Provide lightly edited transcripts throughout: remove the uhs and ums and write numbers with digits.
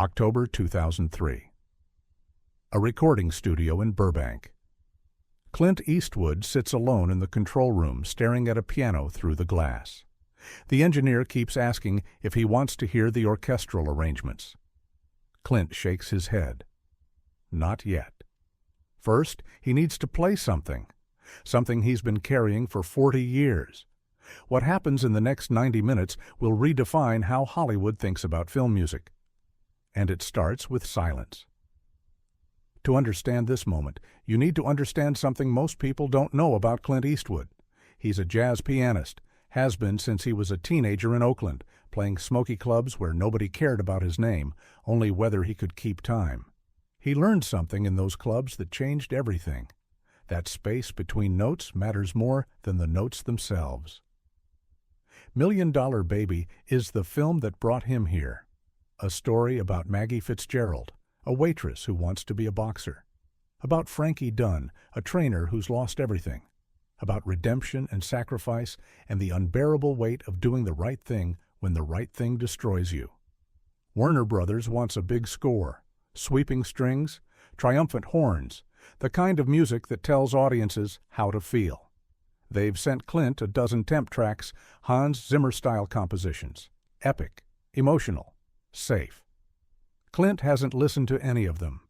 October 2003. A recording studio in Burbank. Clint Eastwood sits alone in the control room staring at a piano through the glass. The engineer keeps asking if he wants to hear the orchestral arrangements. Clint shakes his head. Not yet. First, he needs to play something he's been carrying for 40 years. What happens in the next 90 minutes will redefine how Hollywood thinks about film music. And it starts with silence. To understand this moment, you need to understand something most people don't know about Clint Eastwood. He's a jazz pianist, has been since he was a teenager in Oakland, playing smoky clubs where nobody cared about his name, only whether he could keep time. He learned something in those clubs that changed everything. That space between notes matters more than the notes themselves. $1 Million Baby is the film that brought him here. A story about Maggie Fitzgerald, a waitress who wants to be a boxer. About Frankie Dunn, a trainer who's lost everything. About redemption and sacrifice and the unbearable weight of doing the right thing when the right thing destroys you. Warner Brothers wants a big score, sweeping strings, triumphant horns, the kind of music that tells audiences how to feel. They've sent Clint a dozen temp tracks, Hans Zimmer-style compositions. Epic, emotional, safe. Clint hasn't listened to any of them.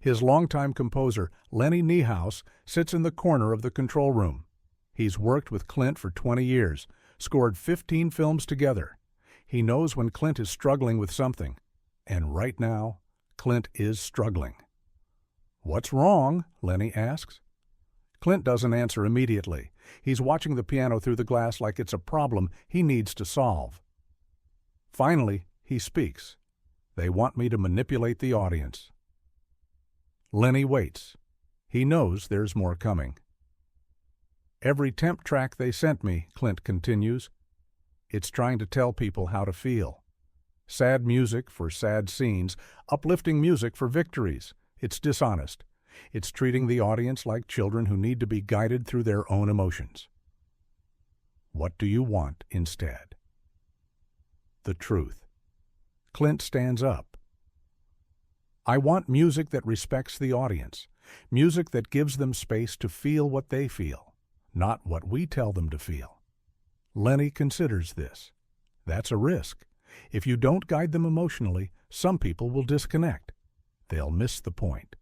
His longtime composer, Lenny Niehaus, sits in the corner of the control room. He's worked with Clint for 20 years, scored 15 films together. He knows when Clint is struggling with something. And right now, Clint is struggling. "What's wrong?" Lenny asks. Clint doesn't answer immediately. He's watching the piano through the glass like it's a problem he needs to solve. Finally, he speaks. "They want me to manipulate the audience." Lenny waits. He knows there's more coming. "Every temp track they sent me," Clint continues, "it's trying to tell people how to feel. Sad music for sad scenes, uplifting music for victories. It's dishonest. It's treating the audience like children who need to be guided through their own emotions." What do you want instead? The truth. Clint stands up. "I want music that respects the audience, music that gives them space to feel what they feel, not what we tell them to feel." Lenny considers this. That's a risk. If you don't guide them emotionally, some people will disconnect. They'll miss the point.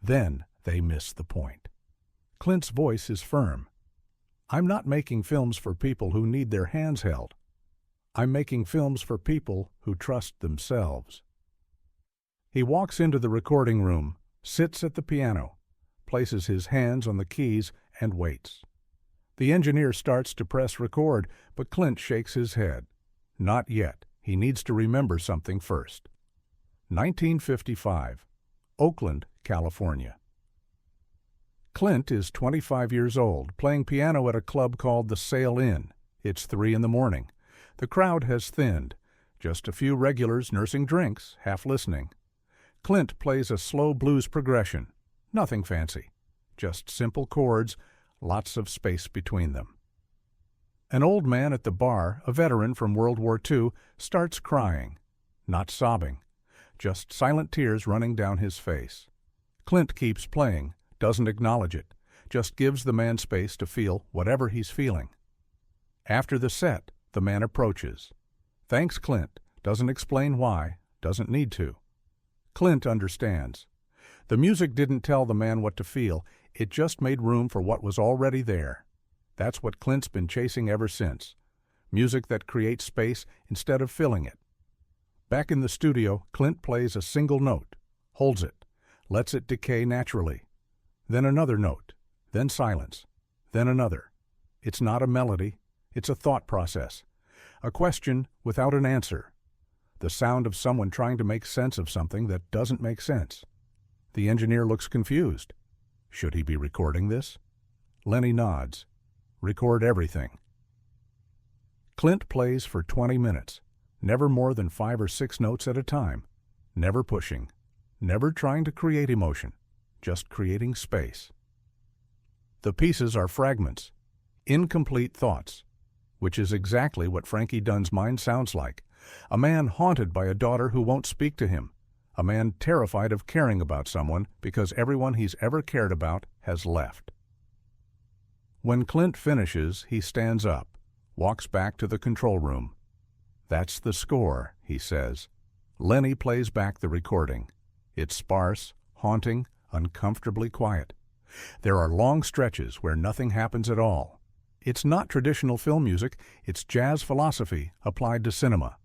Then they miss the point. Clint's voice is firm. "I'm not making films for people who need their hands held. I'm making films for people who trust themselves." He walks into the recording room, sits at the piano, places his hands on the keys, and waits. The engineer starts to press record, but Clint shakes his head. Not yet. He needs to remember something first. 1955. Oakland, California. Clint is 25 years old, playing piano at a club called the Sail Inn. It's 3 a.m. The crowd has thinned. Just a few regulars nursing drinks, half listening. Clint plays a slow blues progression. Nothing fancy. Just simple chords, lots of space between them. An old man at the bar, a veteran from World War II, starts crying. Not sobbing. Just silent tears running down his face. Clint keeps playing, doesn't acknowledge it, just gives the man space to feel whatever he's feeling. After the set, the man approaches. Thanks Clint, doesn't explain why, doesn't need to. Clint understands. The music didn't tell the man what to feel, it just made room for what was already there. That's what Clint's been chasing ever since. Music that creates space instead of filling it. Back in the studio, Clint plays a single note, holds it, lets it decay naturally. Then another note, then silence, then another. It's not a melody, it's a thought process. A question without an answer. The sound of someone trying to make sense of something that doesn't make sense. The engineer looks confused. Should he be recording this? Lenny nods. Record everything. Clint plays for 20 minutes, never more than 5 or 6 notes at a time, never pushing, never trying to create emotion, just creating space. The pieces are fragments, incomplete thoughts, which is exactly what Frankie Dunn's mind sounds like. A man haunted by a daughter who won't speak to him, a man terrified of caring about someone because everyone he's ever cared about has left. When Clint finishes, he stands up, walks back to the control room. "That's the score," he says. Lenny plays back the recording. It's sparse, haunting, uncomfortably quiet. There are long stretches where nothing happens at all. It's not traditional film music, it's jazz philosophy applied to cinema.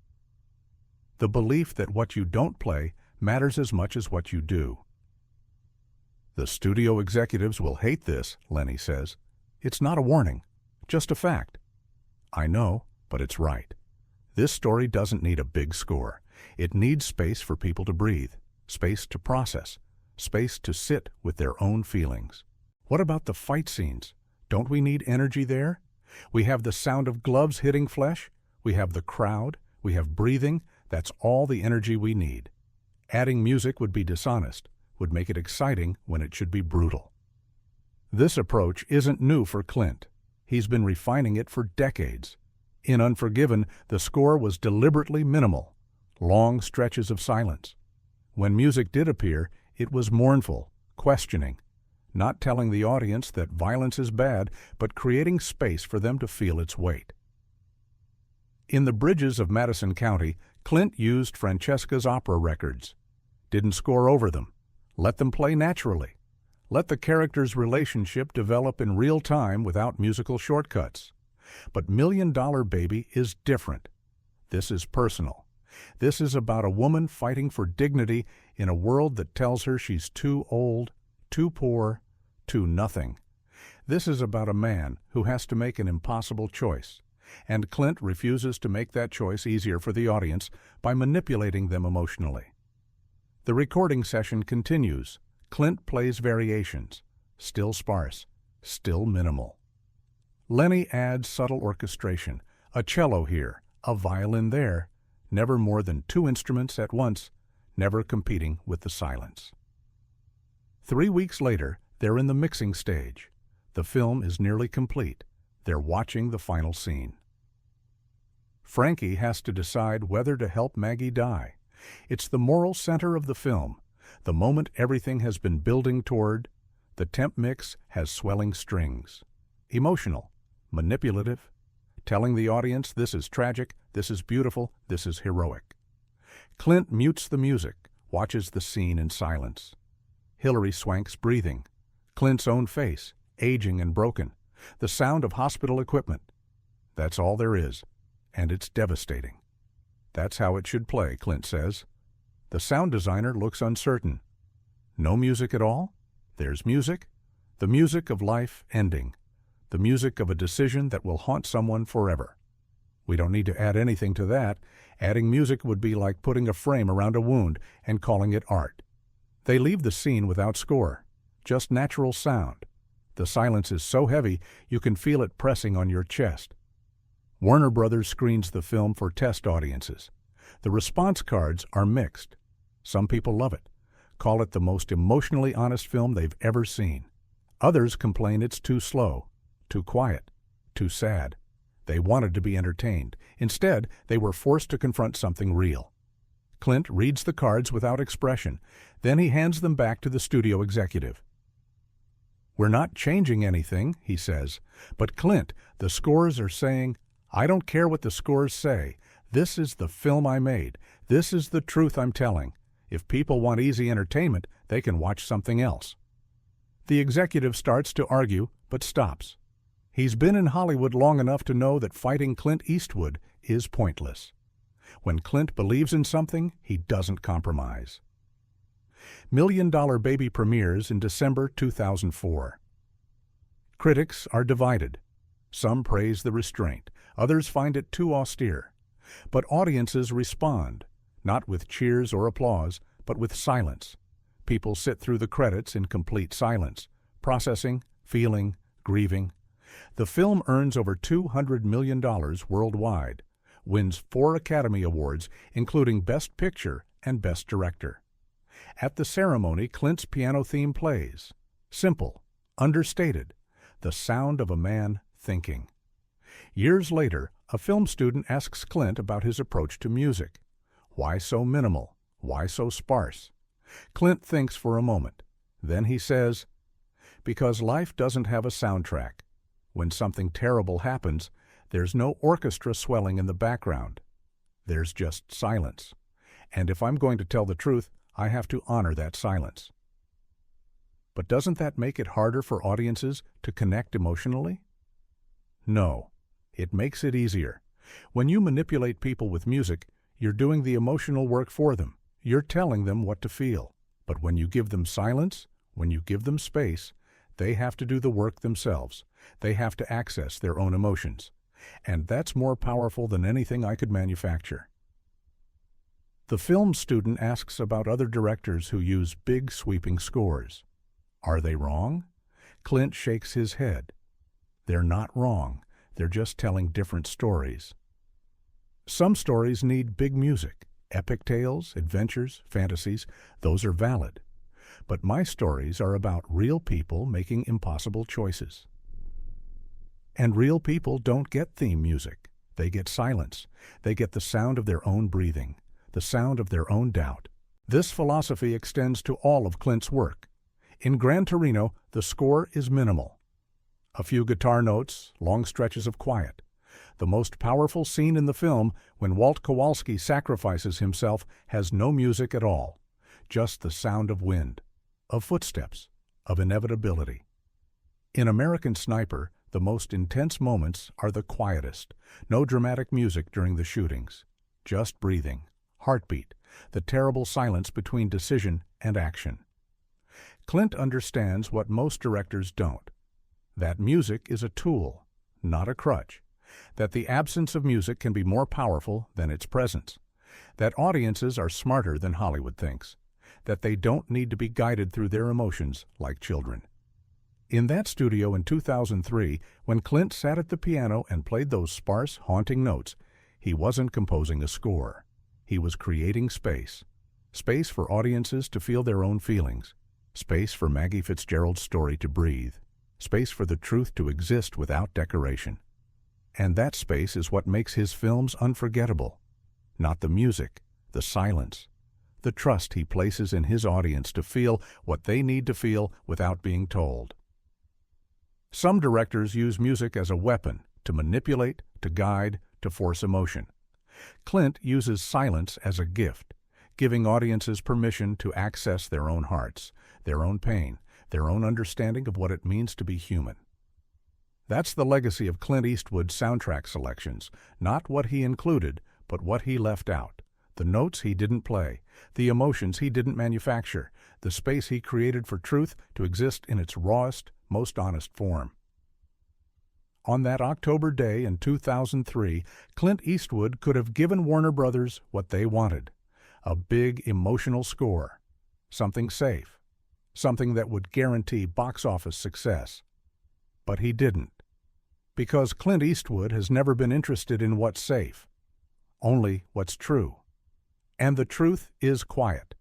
The belief that what you don't play matters as much as what you do. "The studio executives will hate this," Lenny says. "It's not a warning, just a fact." "I know, but it's right. This story doesn't need a big score. It needs space for people to breathe, space to process, space to sit with their own feelings." What about the fight scenes? Don't we need energy there? We have the sound of gloves hitting flesh. We have the crowd. We have breathing. That's all the energy we need. Adding music would be dishonest, would make it exciting when it should be brutal. This approach isn't new for Clint. He's been refining it for decades. In Unforgiven, the score was deliberately minimal, long stretches of silence. When music did appear, it was mournful, questioning, not telling the audience that violence is bad, but creating space for them to feel its weight. In The Bridges of Madison County, Clint used Francesca's opera records. Didn't score over them. Let them play naturally. Let the characters' relationship develop in real time without musical shortcuts. But $1 Million Baby is different. This is personal. This is about a woman fighting for dignity in a world that tells her she's too old, too poor, too nothing. This is about a man who has to make an impossible choice, and Clint refuses to make that choice easier for the audience by manipulating them emotionally. The recording session continues. Clint plays variations, still sparse, still minimal. Lenny adds subtle orchestration, a cello here, a violin there, never more than 2 instruments at once, never competing with the silence. 3 weeks later, they're in the mixing stage. The film is nearly complete. They're watching the final scene. Frankie has to decide whether to help Maggie die. It's the moral center of the film, the moment everything has been building toward. The temp mix has swelling strings. Emotional, manipulative, telling the audience this is tragic, this is beautiful, this is heroic. Clint mutes the music, watches the scene in silence. Hilary Swank's breathing, Clint's own face, aging and broken, the sound of hospital equipment. That's all there is, and it's devastating. That's how it should play, Clint says. The sound designer looks uncertain. No music at all? There's music. The music of life ending. The music of a decision that will haunt someone forever. We don't need to add anything to that. Adding music would be like putting a frame around a wound and calling it art. They leave the scene without score, just natural sound. The silence is so heavy you can feel it pressing on your chest. Warner Brothers screens the film for test audiences. The response cards are mixed. Some people love it, call it the most emotionally honest film they've ever seen. Others complain it's too slow, too quiet, too sad. They wanted to be entertained. Instead, they were forced to confront something real. Clint reads the cards without expression. Then he hands them back to the studio executive. "We're not changing anything," he says. "But Clint, the scores are saying, I don't care what the scores say. This is the film I made. This is the truth I'm telling. If people want easy entertainment, they can watch something else." The executive starts to argue, but stops. He's been in Hollywood long enough to know that fighting Clint Eastwood is pointless. When Clint believes in something, he doesn't compromise. $1 Million Baby premieres in December 2004. Critics are divided. Some praise the restraint. Others find it too austere. But audiences respond, not with cheers or applause, but with silence. People sit through the credits in complete silence, processing, feeling, grieving. The film earns over $200 million worldwide, wins 4 Academy Awards, including Best Picture and Best Director. At the ceremony, Clint's piano theme plays. Simple, understated, the sound of a man thinking. Years later, a film student asks Clint about his approach to music. Why so minimal? Why so sparse? Clint thinks for a moment. Then he says, because life doesn't have a soundtrack. When something terrible happens, there's no orchestra swelling in the background. There's just silence. And if I'm going to tell the truth, I have to honor that silence. But doesn't that make it harder for audiences to connect emotionally? No, it makes it easier. When you manipulate people with music, you're doing the emotional work for them. You're telling them what to feel. But when you give them silence, when you give them space, they have to do the work themselves. They have to access their own emotions. And that's more powerful than anything I could manufacture. The film student asks about other directors who use big, sweeping scores. Are they wrong? Clint shakes his head. They're not wrong. They're just telling different stories. Some stories need big music. Epic tales, adventures, fantasies, those are valid. But my stories are about real people making impossible choices. And real people don't get theme music. They get silence. They get the sound of their own breathing, the sound of their own doubt. This philosophy extends to all of Clint's work. In Gran Torino, the score is minimal. A few guitar notes, long stretches of quiet. The most powerful scene in the film, when Walt Kowalski sacrifices himself, has no music at all. Just the sound of wind, of footsteps, of inevitability. In American Sniper, the most intense moments are the quietest. No dramatic music during the shootings. Just breathing, heartbeat, the terrible silence between decision and action. Clint understands what most directors don't. That music is a tool, not a crutch. That the absence of music can be more powerful than its presence. That audiences are smarter than Hollywood thinks. That they don't need to be guided through their emotions like children. In that studio in 2003, when Clint sat at the piano and played those sparse, haunting notes, he wasn't composing a score. He was creating space. Space for audiences to feel their own feelings. Space for Maggie Fitzgerald's story to breathe. Space for the truth to exist without decoration. And that space is what makes his films unforgettable. Not the music, the silence, the trust he places in his audience to feel what they need to feel without being told. Some directors use music as a weapon to manipulate, to guide, to force emotion. Clint uses silence as a gift, giving audiences permission to access their own hearts, their own pain, their own understanding of what it means to be human. That's the legacy of Clint Eastwood's soundtrack selections, not what he included, but what he left out. The notes he didn't play, the emotions he didn't manufacture, the space he created for truth to exist in its rawest, most honest form. On that October day in 2003, Clint Eastwood could have given Warner Brothers what they wanted. A big emotional score. Something safe. Something that would guarantee box office success. But he didn't. Because Clint Eastwood has never been interested in what's safe. Only what's true. And the truth is quiet.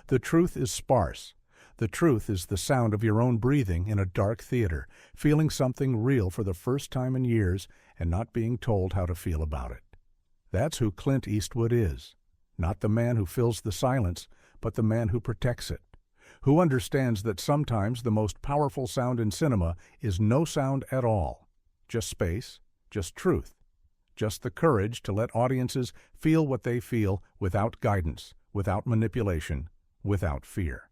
The truth is sparse. The truth is the sound of your own breathing in a dark theater, feeling something real for the first time in years and not being told how to feel about it. That's who Clint Eastwood is. Not the man who fills the silence, but the man who protects it. Who understands that sometimes the most powerful sound in cinema is no sound at all. Just space, just truth. Just the courage to let audiences feel what they feel without guidance, without manipulation, without fear.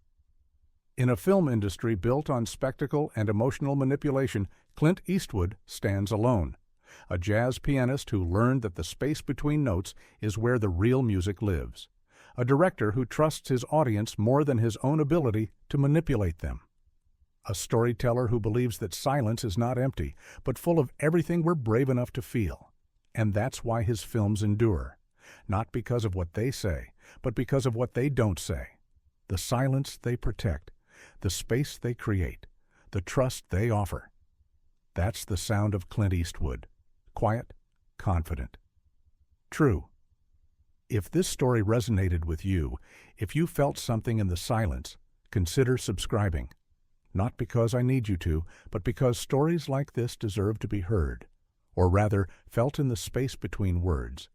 In a film industry built on spectacle and emotional manipulation, Clint Eastwood stands alone. A jazz pianist who learned that the space between notes is where the real music lives. A director who trusts his audience more than his own ability to manipulate them. A storyteller who believes that silence is not empty, but full of everything we're brave enough to feel. And that's why his films endure. Not because of what they say, but because of what they don't say. The silence they protect, the space they create, the trust they offer. That's the sound of Clint Eastwood. Quiet, confident. True. If this story resonated with you, if you felt something in the silence, consider subscribing. Not because I need you to, but because stories like this deserve to be heard, or rather, felt in the space between words.